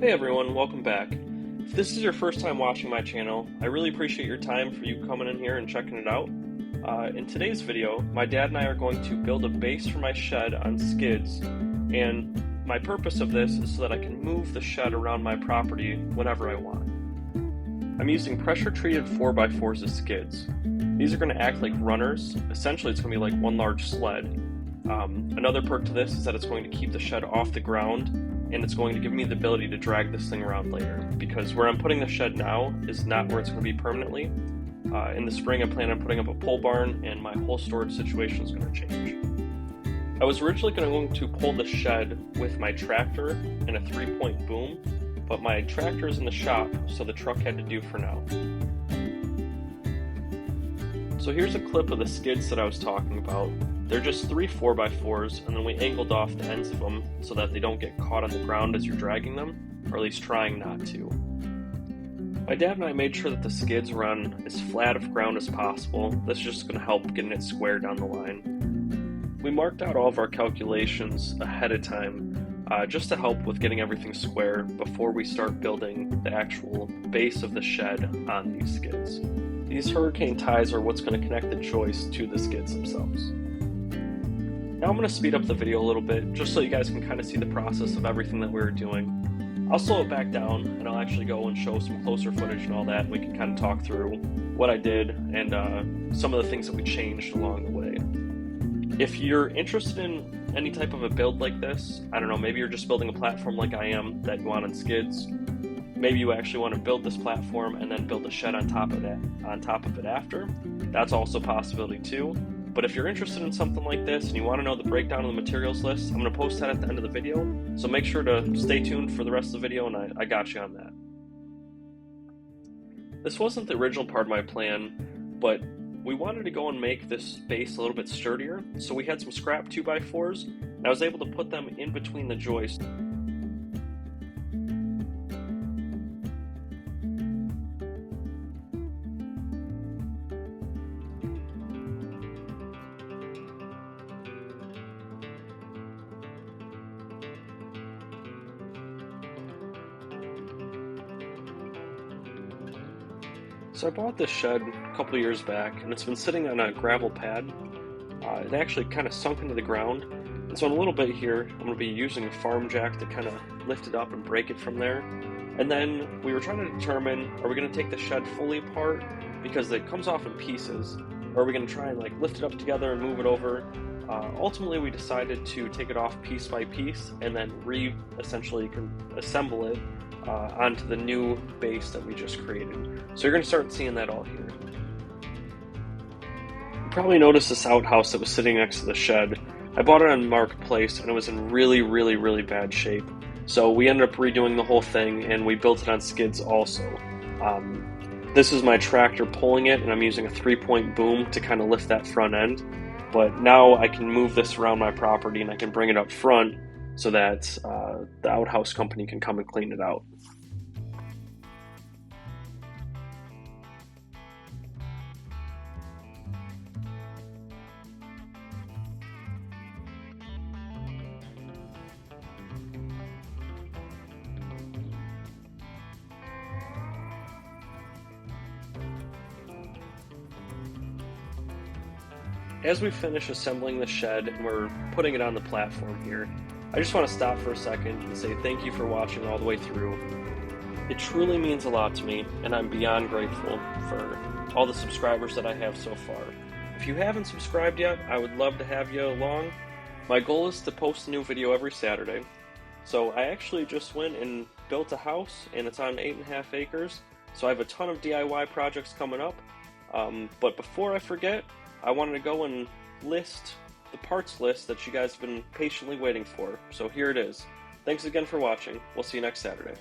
Hey everyone, welcome back. If this is your first time watching my channel, I really appreciate your time for you coming in here and checking it out. In today's video, my dad and I are going to build a base for my shed on skids, and my purpose of this is so that I can move the shed around my property whenever I want. I'm using pressure-treated 4x4s as skids. These are going to act like runners. Essentially, it's going to be like one large sled. Another perk to this is that it's going to keep the shed off the ground, and it's going to give me the ability to drag this thing around later, because where I'm putting the shed now is not where it's going to be permanently. In the spring, I plan on putting up a pole barn, and my whole storage situation is going to change. I was originally going to pull the shed with my tractor and a 3-point boom, but my tractor is in the shop, so the truck had to do for now. So here's a clip of the skids that I was talking about. They're just 3 4x4s, and then we angled off the ends of them so that they don't get caught on the ground as you're dragging them, or at least trying not to. My dad and I made sure that the skids were on as flat of ground as possible. This is just going to help getting it square down the line. We marked out all of our calculations ahead of time, just to help with getting everything square before we start building the actual base of the shed on these skids. These hurricane ties are what's going to connect the joists to the skids themselves. Now I'm going to speed up the video a little bit, just so you guys can kind of see the process of everything that we were doing. I'll slow it back down, and I'll actually go and show some closer footage and all that, and we can kind of talk through what I did and some of the things that we changed along the way. If you're interested in any type of a build like this, I don't know, maybe you're just building a platform like I am that you want on skids. Maybe you actually want to build this platform and then build a shed on top of it after. That's also a possibility too. But if you're interested in something like this and you want to know the breakdown of the materials list, I'm going to post that at the end of the video. So make sure to stay tuned for the rest of the video, and I got you on that. This wasn't the original part of my plan, but we wanted to go and make this base a little bit sturdier. So we had some scrap 2x4s, and I was able to put them in between the joists. So I bought this shed a couple of years back, and it's been sitting on a gravel pad. It actually kind of sunk into the ground, and so in a little bit here, I'm going to be using a farm jack to kind of lift it up and break it from there. And then we were trying to determine, are we going to take the shed fully apart, because it comes off in pieces, or are we going to try and like lift it up together and move it over? Ultimately, we decided to take it off piece by piece, and then essentially assemble it onto the new base that we just created. So you're going to start seeing that all here. You probably noticed this outhouse that was sitting next to the shed. I bought it on Marketplace, and it was in really bad shape. So we ended up redoing the whole thing, and we built it on skids also. This is my tractor pulling it, and I'm using a 3-point boom to kind of lift that front end. But now I can move this around my property, and I can bring it up front so that the outhouse company can come and clean it out. As we finish assembling the shed and we're putting it on the platform here, I just want to stop for a second and say thank you for watching all the way through. It truly means a lot to me, and I'm beyond grateful for all the subscribers that I have so far. If you haven't subscribed yet, I would love to have you along. My goal is to post a new video every Saturday. So I actually just went and built a house, and it's on 8.5 acres. So I have a ton of DIY projects coming up. But before I forget, I wanted to go and list the parts list that you guys have been patiently waiting for. So here it is. Thanks again for watching. We'll see you next Saturday.